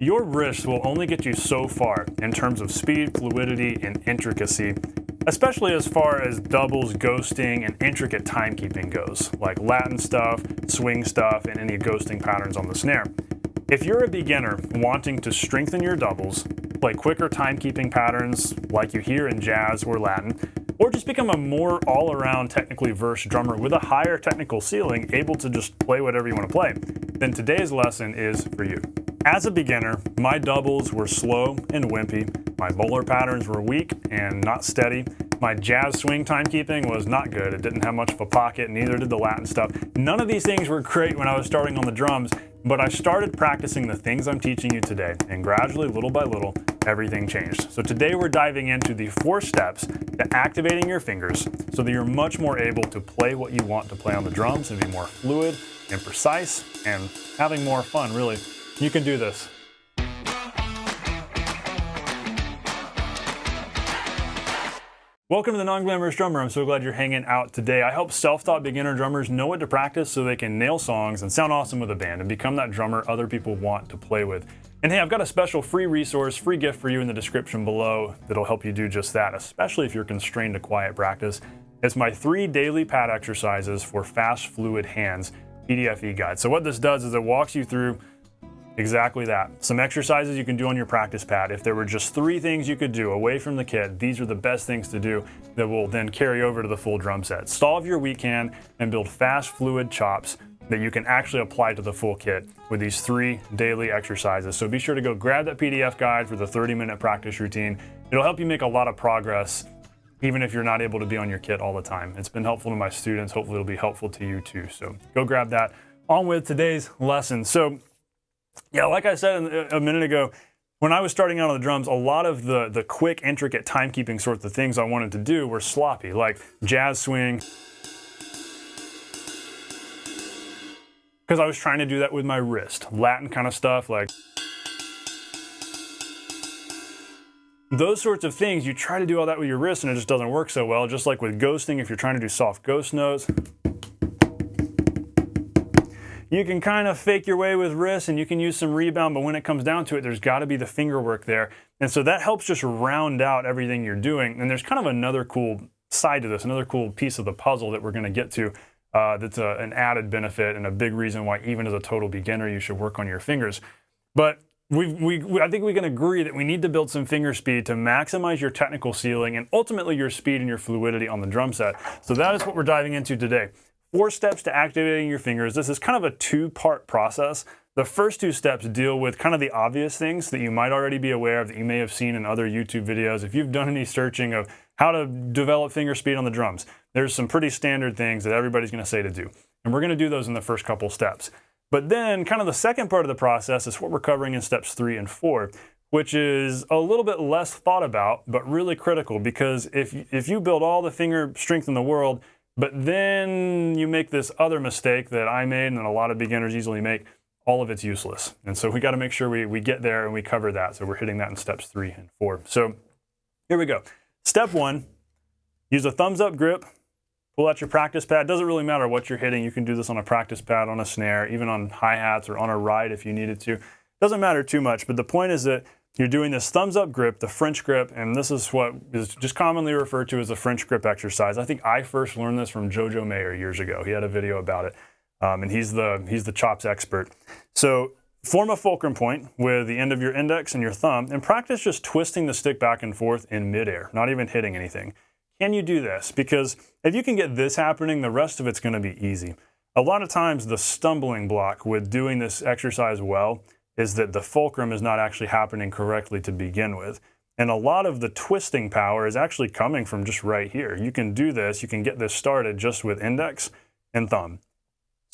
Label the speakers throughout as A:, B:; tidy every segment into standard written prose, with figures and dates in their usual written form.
A: Your wrist will only get you so far in terms of speed, fluidity, and intricacy, especially as far as doubles, ghosting, and intricate timekeeping goes, like Latin stuff, swing stuff, and any ghosting patterns on the snare. If you're a beginner wanting to strengthen your doubles, play quicker timekeeping patterns like you hear in jazz or Latin, or just become a more all-around technically versed drummer with a higher technical ceiling, able to just play whatever you want to play, then today's lesson is for you. As a beginner, my doubles were slow and wimpy, my Moeller patterns were weak and not steady, my jazz swing timekeeping was not good, it didn't have much of a pocket, neither did the Latin stuff. None of these things were great when I was starting on the drums, but I started practicing the things I'm teaching you today, and gradually, little by little, everything changed. So today we're diving into the 4 steps to activating your fingers so that you're much more able to play what you want to play on the drums and be more fluid and precise and having more fun, really. You can do this. Welcome to the Non-Glamorous Drummer. I'm so glad you're hanging out today. I help self-taught beginner drummers know what to practice so they can nail songs and sound awesome with a band and become that drummer other people want to play with. And hey, I've got a special free resource, free gift for you in the description below that'll help you do just that, especially if you're constrained to quiet practice. It's my 3 daily pad exercises for fast, fluid hands PDF e-guide. So what this does is it walks you through exactly that. Some exercises you can do on your practice pad. If there were just 3 things you could do away from the kit, these are the best things to do that will then carry over to the full drum set. Solve your weak hand and build fast, fluid chops that you can actually apply to the full kit with these 3 daily exercises. So be sure to go grab that PDF guide for the 30-minute practice routine. It'll help you make a lot of progress even if you're not able to be on your kit all the time. It's been helpful to my students. Hopefully it'll be helpful to you too. So go grab that. On with today's lesson. So yeah, like I said a minute ago, when I was starting out on the drums, a lot of the quick, intricate timekeeping sorts of things I wanted to do were sloppy, like jazz swing, because I was trying to do that with my wrist. Latin kind of stuff, like those sorts of things, you try to do all that with your wrist and it just doesn't work so well. Just like with ghosting, if you're trying to do soft ghost notes, you can kind of fake your way with wrists and you can use some rebound, but when it comes down to it, there's got to be the finger work there. And so that helps just round out everything you're doing. And there's kind of another cool side to this, another cool piece of the puzzle that we're going to get to that's an added benefit and a big reason why even as a total beginner, you should work on your fingers. But I think we can agree that we need to build some finger speed to maximize your technical ceiling and ultimately your speed and your fluidity on the drum set. So that is what we're diving into today. 4 steps to activating your fingers. This is kind of a 2-part process. The first 2 steps deal with kind of the obvious things that you might already be aware of, that you may have seen in other YouTube videos. If you've done any searching of how to develop finger speed on the drums, there's some pretty standard things that everybody's going to say to do. And we're going to do those in the first couple steps. But then kind of the second part of the process is what we're covering in steps 3 and 4, which is a little bit less thought about, but really critical, because if you build all the finger strength in the world, but then you make this other mistake that I made and a lot of beginners easily make, all of it's useless. And so we got to make sure we get there and we cover that. So we're hitting that in steps 3 and 4. So here we go. Step 1, use a thumbs up grip. Pull out your practice pad. Doesn't really matter what you're hitting. You can do this on a practice pad, on a snare, even on hi-hats or on a ride if you needed to. Doesn't matter too much, but the point is that you're doing this thumbs up grip, the French grip, and this is what is just commonly referred to as the French grip exercise. I think I first learned this from Moeller years ago. He had a video about it, and he's the chops expert. So form a fulcrum point with the end of your index and your thumb, and practice just twisting the stick back and forth in midair, not even hitting anything. Can you do this? Because if you can get this happening, the rest of it's going to be easy. A lot of times the stumbling block with doing this exercise well is that the fulcrum is not actually happening correctly to begin with. And a lot of the twisting power is actually coming from just right here. You can do this, you can get this started just with index and thumb.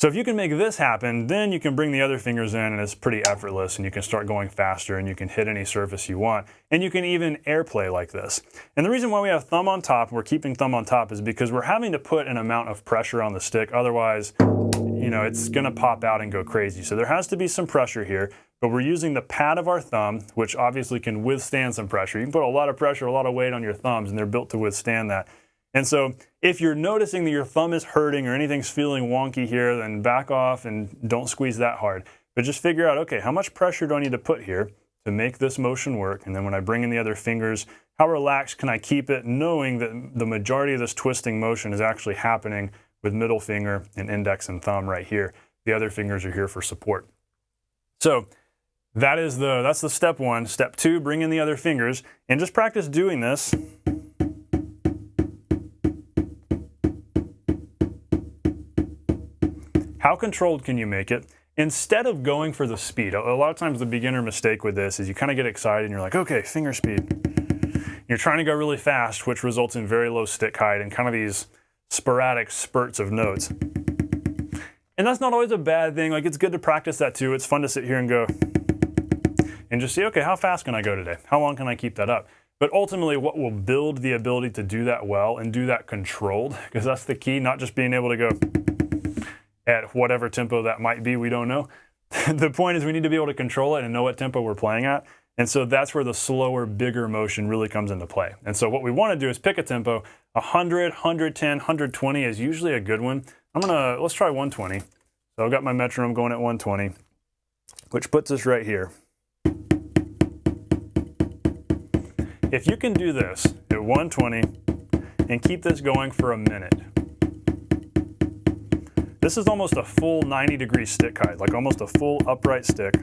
A: So if you can make this happen, then you can bring the other fingers in and it's pretty effortless and you can start going faster and you can hit any surface you want. And you can even airplay like this. And the reason why we have thumb on top, we're keeping thumb on top, is because we're having to put an amount of pressure on the stick. Otherwise, it's gonna pop out and go crazy. So there has to be some pressure here, but we're using the pad of our thumb, which obviously can withstand some pressure. You can put a lot of pressure, a lot of weight on your thumbs and they're built to withstand that. And so if you're noticing that your thumb is hurting or anything's feeling wonky here, then back off and don't squeeze that hard. But just figure out, okay, how much pressure do I need to put here to make this motion work? And then when I bring in the other fingers, how relaxed can I keep it, knowing that the majority of this twisting motion is actually happening with middle finger and index and thumb right here. The other fingers are here for support. So that's the step one. Step two, bring in the other fingers and just practice doing this. How controlled can you make it? Instead of going for the speed, a lot of times the beginner mistake with this is you kind of get excited and you're like, okay, finger speed. You're trying to go really fast, which results in very low stick height and kind of these sporadic spurts of notes. And that's not always a bad thing. Like, it's good to practice that too. It's fun to sit here and go and just see, okay, how fast can I go today? How long can I keep that up? But ultimately, what will build the ability to do that well and do that controlled, because that's the key, not just being able to go at whatever tempo that might be, we don't know. The point is we need to be able to control it and know what tempo we're playing at. And so that's where the slower, bigger motion really comes into play. And so what we want to do is pick a tempo. 100, 110, 120 is usually a good one. Let's try 120. So I've got my metronome going at 120, which puts us right here. If you can do this at 120 and keep this going for a minute, this is almost a full 90-degree stick height, like almost a full upright stick.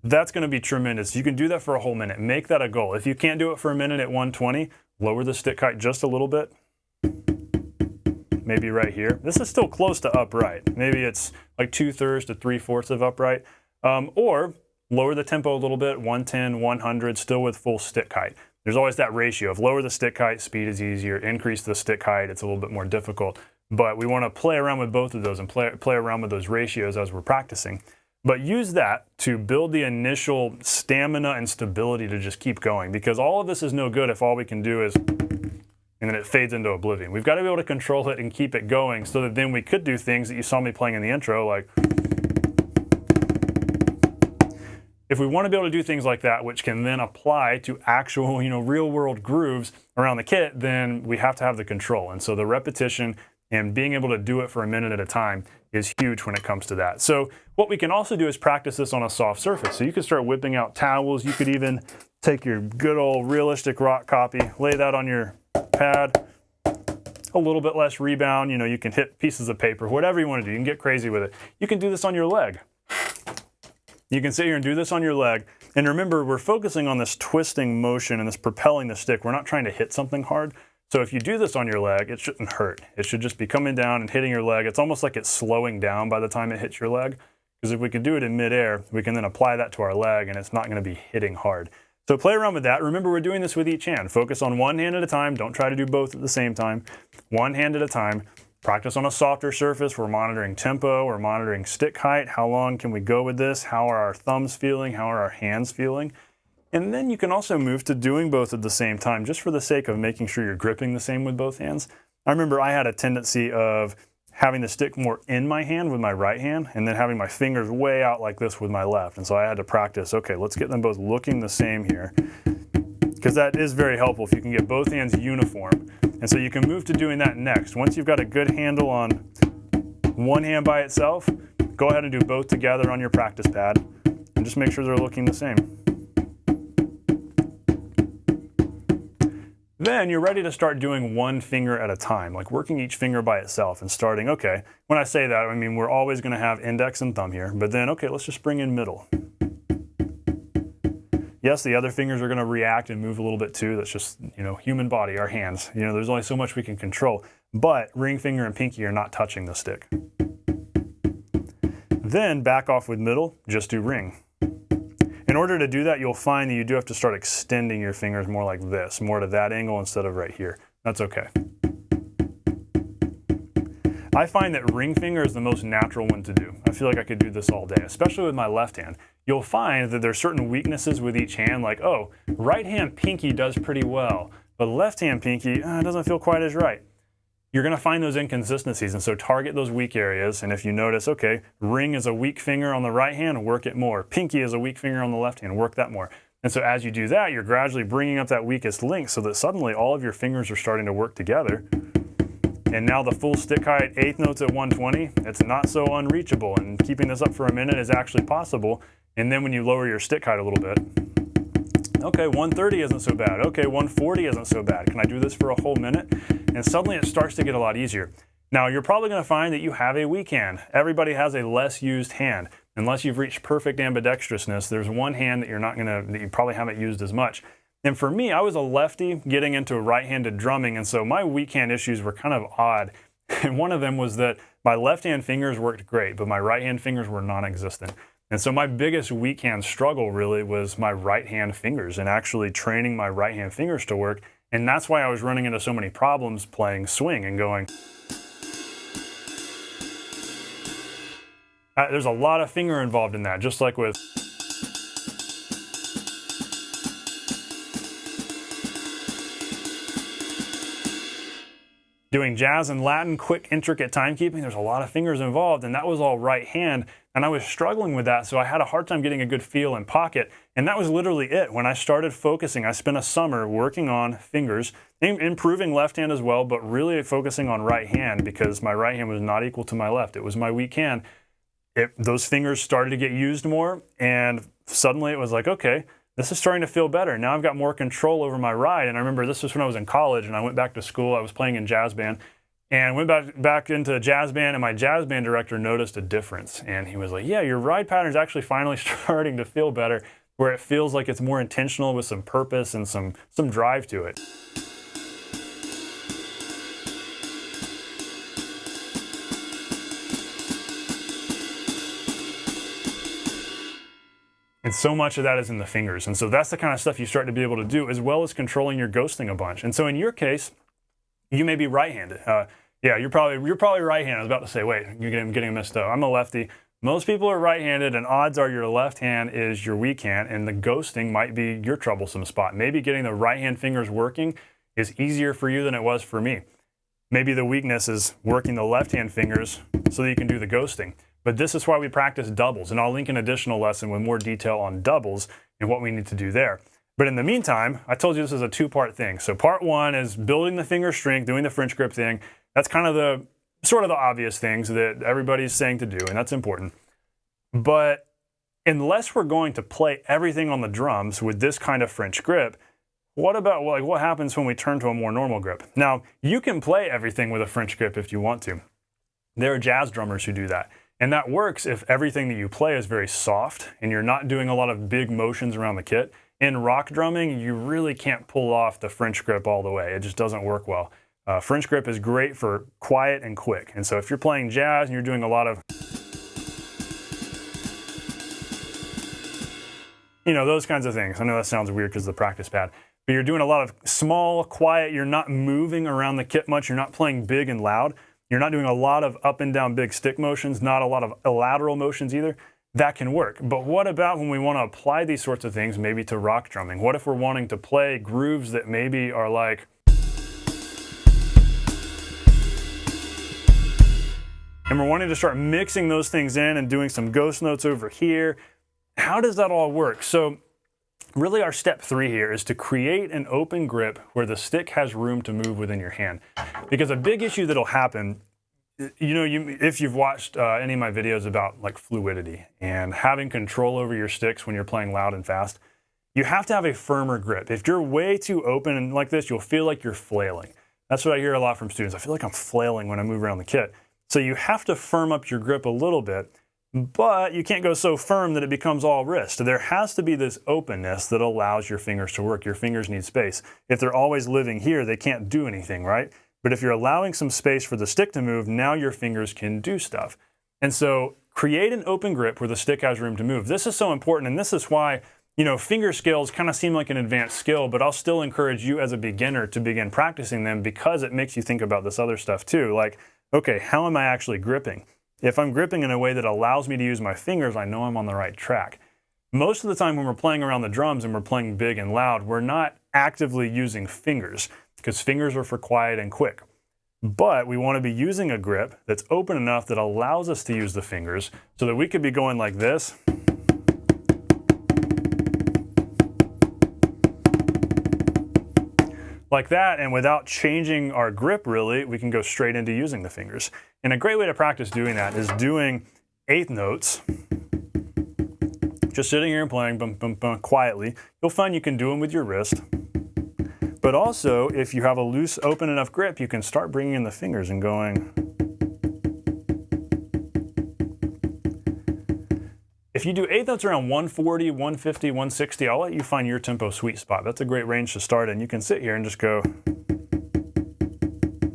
A: That's going to be tremendous. You can do that for a whole minute. Make that a goal. If you can't do it for a minute at 120, lower the stick height just a little bit. Maybe right here. This is still close to upright. Maybe it's like 2/3 to 3/4 of upright. Or lower the tempo a little bit, 110, 100, still with full stick height. There's always that ratio of lower the stick height, speed is easier, increase the stick height, it's a little bit more difficult. But we want to play around with both of those and play around with those ratios as we're practicing. But use that to build the initial stamina and stability to just keep going, because all of this is no good if all we can do is, and then it fades into oblivion. We've got to be able to control it and keep it going so that then we could do things that you saw me playing in the intro, like if we want to be able to do things like that, which can then apply to actual, real world grooves around the kit, then we have to have the control. And so the repetition and being able to do it for a minute at a time is huge when it comes to that. So what we can also do is practice this on a soft surface. So you can start whipping out towels. You could even take your good old realistic rock copy, lay that on your pad, a little bit less rebound. You can hit pieces of paper, whatever you want to do. You can get crazy with it. You can do this on your leg. You can sit here and do this on your leg. And remember, we're focusing on this twisting motion and this propelling the stick. We're not trying to hit something hard. So if you do this on your leg, it shouldn't hurt. It should just be coming down and hitting your leg. It's almost like it's slowing down by the time it hits your leg. Because if we can do it in midair, we can then apply that to our leg and it's not going to be hitting hard. So play around with that. Remember, we're doing this with each hand. Focus on one hand at a time. Don't try to do both at the same time. One hand at a time. Practice on a softer surface. We're monitoring tempo. We're monitoring stick height. How long can we go with this? How are our thumbs feeling? How are our hands feeling? And then you can also move to doing both at the same time, just for the sake of making sure you're gripping the same with both hands. I remember I had a tendency of having the stick more in my hand with my right hand and then having my fingers way out like this with my left. And so I had to practice, okay, let's get them both looking the same here, because that is very helpful if you can get both hands uniform. And so you can move to doing that next. Once you've got a good handle on one hand by itself, go ahead and do both together on your practice pad and just make sure they're looking the same. Then you're ready to start doing one finger at a time, like working each finger by itself and starting, okay, when I say that, I mean, we're always going to have index and thumb here, but then, okay, let's just bring in middle. Yes, the other fingers are going to react and move a little bit too. That's just, human body, our hands. There's only so much we can control, but ring finger and pinky are not touching the stick. Then back off with middle, just do ring. In order to do that, you'll find that you do have to start extending your fingers more like this, more to that angle instead of right here. That's okay. I find that ring finger is the most natural one to do. I feel like I could do this all day, especially with my left hand. You'll find that there's certain weaknesses with each hand, like, oh, right hand pinky does pretty well, but left hand pinky doesn't feel quite as right. You're going to find those inconsistencies, and so target those weak areas. And if you notice, okay, ring is a weak finger on the right hand, work it more. Pinky is a weak finger on the left hand, work that more. And so as you do that, you're gradually bringing up that weakest link so that suddenly all of your fingers are starting to work together. And now the full stick height, eighth notes at 120, it's not so unreachable. And keeping this up for a minute is actually possible. And then when you lower your stick height a little bit, okay, 130 isn't so bad. Okay, 140 isn't so bad. Can I do this for a whole minute? And suddenly it starts to get a lot easier. Now, you're probably going to find that you have a weak hand. Everybody has a less used hand. Unless you've reached perfect ambidextrousness, there's one hand that that you probably haven't used as much. And for me, I was a lefty getting into right-handed drumming, and so my weak hand issues were kind of odd. And one of them was that my left hand fingers worked great, but my right hand fingers were non-existent. And so my biggest weak hand struggle really was my right hand fingers and actually training my right hand fingers to work. And that's why I was running into so many problems playing swing and going. There's a lot of finger involved in that, just like with doing jazz and Latin, quick, intricate timekeeping. There's a lot of fingers involved, and that was all right hand. And I was struggling with that, so I had a hard time getting a good feel in pocket. And that was literally it. When I started focusing, I spent a summer working on fingers, improving left hand as well, but really focusing on right hand because my right hand was not equal to my left. It was my weak hand. Those fingers started to get used more, and suddenly it was like, okay, this is starting to feel better. Now I've got more control over my ride. And I remember this was when I was in college and I went back to school. I was playing in jazz band and went back into jazz band, and my jazz band director noticed a difference. And he was like, yeah, your ride pattern is actually finally starting to feel better, where it feels like it's more intentional with some purpose and some drive to it. And so much of that is in the fingers. And so that's the kind of stuff you start to be able to do, as well as controlling your ghosting a bunch. And so in your case, you may be right-handed. Yeah, you're probably right-handed. I was about to say, wait, you're getting messed up. I'm a lefty. Most people are right-handed, and odds are your left hand is your weak hand, and the ghosting might be your troublesome spot. Maybe getting the right-hand fingers working is easier for you than it was for me. Maybe the weakness is working the left-hand fingers so that you can do the ghosting. But this is why we practice doubles, and I'll link an additional lesson with more detail on doubles and what we need to do there. But in the meantime, I told you this is a two-part thing. So part one is building the finger strength, doing the French grip thing. That's kind of the obvious things that everybody's saying to do, and that's important. But unless we're going to play everything on the drums with this kind of French grip, what about what happens when we turn to a more normal grip? Now, you can play everything with a French grip if you want to. There are jazz drummers who do that. And that works if everything that you play is very soft and you're not doing a lot of big motions around the kit. In rock drumming, you really can't pull off the French grip all the way. It just doesn't work well. French grip is great for quiet and quick. And so if you're playing jazz and you're doing a lot of, those kinds of things. I know that sounds weird because of the practice pad. But you're doing a lot of small, quiet, you're not moving around the kit much, you're not playing big and loud. You're not doing a lot of up and down big stick motions, not a lot of lateral motions either. That can work. But what about when we want to apply these sorts of things maybe to rock drumming? What if we're wanting to play grooves that maybe are like, and we're wanting to start mixing those things in and doing some ghost notes over here? How does that all work? So really our step 3 here is to create an open grip where the stick has room to move within your hand. Because a big issue that'll happen, if you've watched any of my videos about like fluidity and having control over your sticks when you're playing loud and fast, you have to have a firmer grip. If you're way too open and like this, you'll feel like you're flailing. That's what I hear a lot from students. I feel like I'm flailing when I move around the kit. So you have to firm up your grip a little bit, but you can't go so firm that it becomes all wrist. There has to be this openness that allows your fingers to work. Your fingers need space. If they're always living here, they can't do anything, right? But if you're allowing some space for the stick to move, now your fingers can do stuff. And so create an open grip where the stick has room to move. This is so important, and this is why, finger skills kind of seem like an advanced skill, but I'll still encourage you as a beginner to begin practicing them because it makes you think about this other stuff too. Like, okay, how am I actually gripping? If I'm gripping in a way that allows me to use my fingers, I know I'm on the right track. Most of the time when we're playing around the drums and we're playing big and loud, we're not actively using fingers because fingers are for quiet and quick. But we want to be using a grip that's open enough that allows us to use the fingers so that we could be going like this. like that, and without changing our grip really, we can go straight into using the fingers. And a great way to practice doing that is doing eighth notes, just sitting here and playing bum, bum, bum, quietly. You'll find you can do them with your wrist. But also, if you have a loose, open enough grip, you can start bringing in the fingers and going. If you do eighth notes around 140, 150, 160, I'll let you find your tempo sweet spot. That's a great range to start in. You can sit here and just go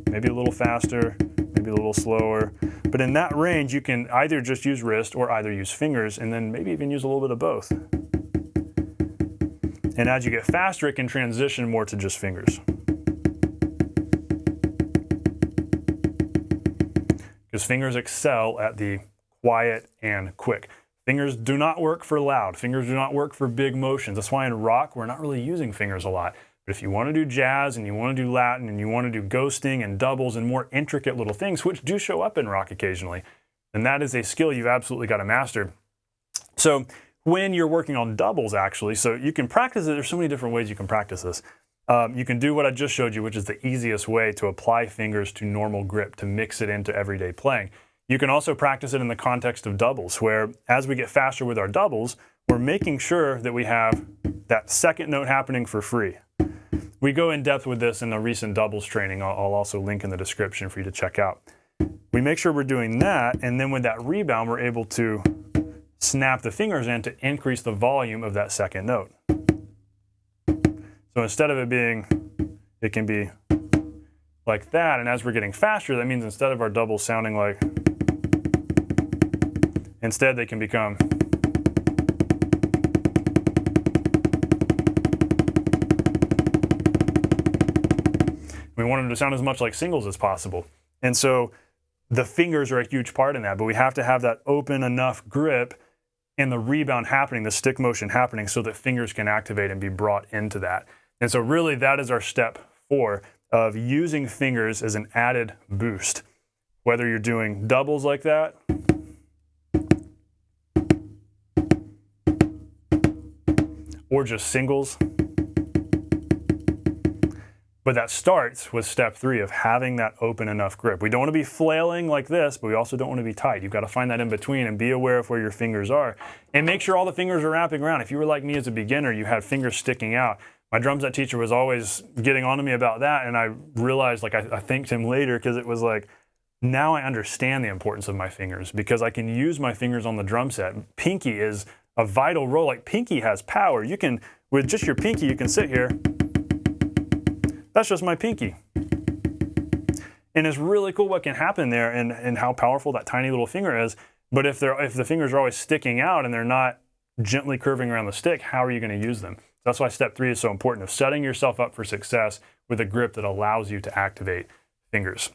A: maybe a little faster, maybe a little slower. But in that range, you can either just use wrist or either use fingers, and then maybe even use a little bit of both. And as you get faster, it can transition more to just fingers. Because fingers excel at the quiet and quick. Fingers do not work for loud. Fingers do not work for big motions. That's why in rock, we're not really using fingers a lot. But if you want to do jazz and you want to do Latin and you want to do ghosting and doubles and more intricate little things, which do show up in rock occasionally, then that is a skill you've absolutely got to master. So when you're working on doubles, actually, so you can practice it. There's so many different ways you can practice this. You can do what I just showed you, which is the easiest way to apply fingers to normal grip, to mix it into everyday playing. You can also practice it in the context of doubles, where as we get faster with our doubles, we're making sure that we have that second note happening for free. We go in depth with this in a recent doubles training. I'll also link in the description for you to check out. We make sure we're doing that, and then with that rebound, we're able to snap the fingers in to increase the volume of that second note. So instead of it being, it can be like that, and as we're getting faster, that means instead of our doubles sounding like, instead they can become, we want them to sound as much like singles as possible. And so the fingers are a huge part in that, but we have to have that open enough grip and the rebound happening, the stick motion happening, so that fingers can activate and be brought into that. And so really that is our step 4 of using fingers as an added boost. Whether you're doing doubles like that, or just singles. But that starts with step 3 of having that open enough grip. We don't want to be flailing like this, but we also don't want to be tight. You've got to find that in between and be aware of where your fingers are. And make sure all the fingers are wrapping around. If you were like me as a beginner, you had fingers sticking out. My drum set teacher was always getting on to me about that, and I realized, like, I thanked him later, because it was like, now I understand the importance of my fingers, because I can use my fingers on the drum set. Pinky is a vital role. Like, pinky has power. You can, with just your pinky, you can sit here. That's just my pinky. And it's really cool what can happen there, and how powerful that tiny little finger is. But if the fingers are always sticking out and they're not gently curving around the stick, how are you going to use them? That's why step 3 is so important, of setting yourself up for success with a grip that allows you to activate fingers.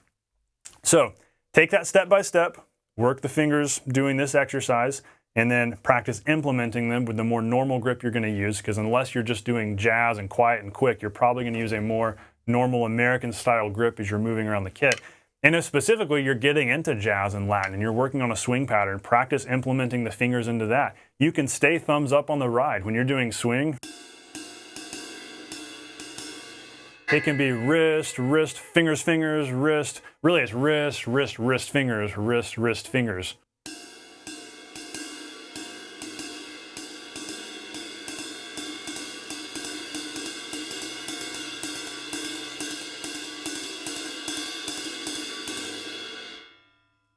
A: So take that step by step, work the fingers doing this exercise, and then practice implementing them with the more normal grip you're going to use, because unless you're just doing jazz and quiet and quick, you're probably going to use a more normal American style grip as you're moving around the kit. And if specifically you're getting into jazz and Latin and you're working on a swing pattern, practice implementing the fingers into that. You can stay thumbs up on the ride. When you're doing swing, it can be wrist, wrist, fingers, fingers, wrist. Really, it's wrist, wrist, wrist, fingers, wrist, wrist, fingers.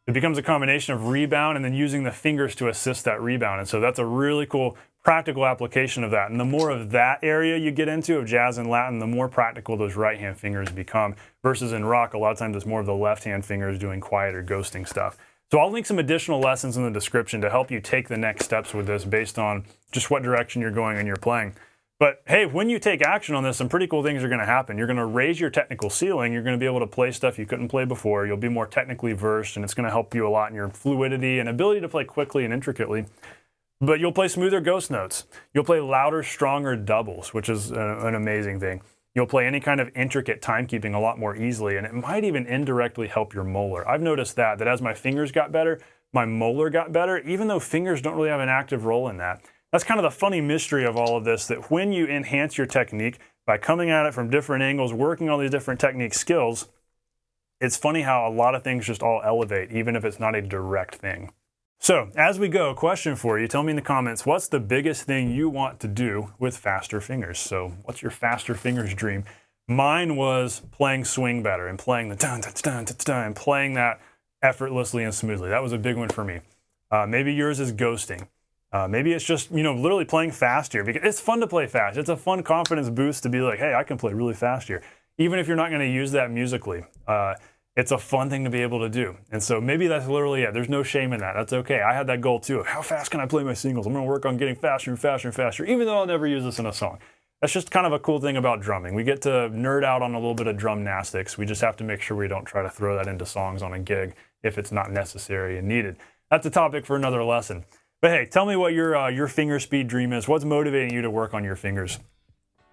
A: It becomes a combination of rebound and then using the fingers to assist that rebound. And so that's a really cool practical application of that. And the more of that area you get into of jazz and Latin, the more practical those right-hand fingers become. Versus in rock, a lot of times it's more of the left-hand fingers doing quieter ghosting stuff. So I'll link some additional lessons in the description to help you take the next steps with this based on just what direction you're going in your playing. But hey, when you take action on this, some pretty cool things are going to happen. You're going to raise your technical ceiling. You're going to be able to play stuff you couldn't play before. You'll be more technically versed, and it's going to help you a lot in your fluidity and ability to play quickly and intricately. But you'll play smoother ghost notes. You'll play louder, stronger doubles, which is an amazing thing. You'll play any kind of intricate timekeeping a lot more easily, and it might even indirectly help your Moeller. I've noticed that as my fingers got better, my Moeller got better, even though fingers don't really have an active role in that. That's kind of the funny mystery of all of this, that when you enhance your technique, by coming at it from different angles, working all these different technique skills, it's funny how a lot of things just all elevate, even if it's not a direct thing. So as we go, a question for you. Tell me in the comments, what's the biggest thing you want to do with faster fingers? So what's your faster fingers dream? Mine was playing swing better and playing the dun, dun, dun, dun, dun, and playing that effortlessly and smoothly. That was a big one for me. Maybe yours is ghosting. Maybe it's just, literally playing fast here, because it's fun to play fast. It's a fun confidence boost to be like, hey, I can play really fast here. Even if you're not going to use that musically, it's a fun thing to be able to do. And so maybe that's literally it. There's no shame in that. That's okay. I had that goal too of how fast can I play my singles? I'm going to work on getting faster and faster and faster, even though I'll never use this in a song. That's just kind of a cool thing about drumming. We get to nerd out on a little bit of drumnastics. We just have to make sure we don't try to throw that into songs on a gig if it's not necessary and needed. That's a topic for another lesson. But hey, tell me what your finger speed dream is. What's motivating you to work on your fingers?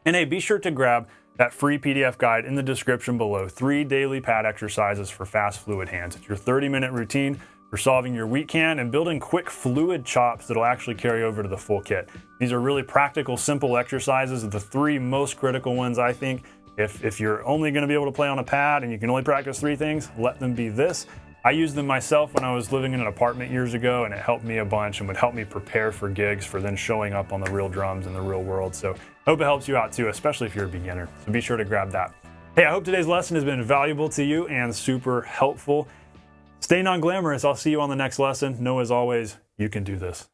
A: And hey, be sure to grab that free PDF guide in the description below. 3 daily pad exercises for fast fluid hands. It's your 30-minute routine for solving your weak hand and building quick fluid chops that'll actually carry over to the full kit. These are really practical, simple exercises. The 3 most critical ones, I think. If you're only going to be able to play on a pad and you can only practice 3 things, let them be this. I used them myself when I was living in an apartment years ago, and it helped me a bunch and would help me prepare for gigs for then showing up on the real drums in the real world. So I hope it helps you out too, especially if you're a beginner. So be sure to grab that. Hey, I hope today's lesson has been valuable to you and super helpful. Stay non-glamorous. I'll see you on the next lesson. Know as always, you can do this.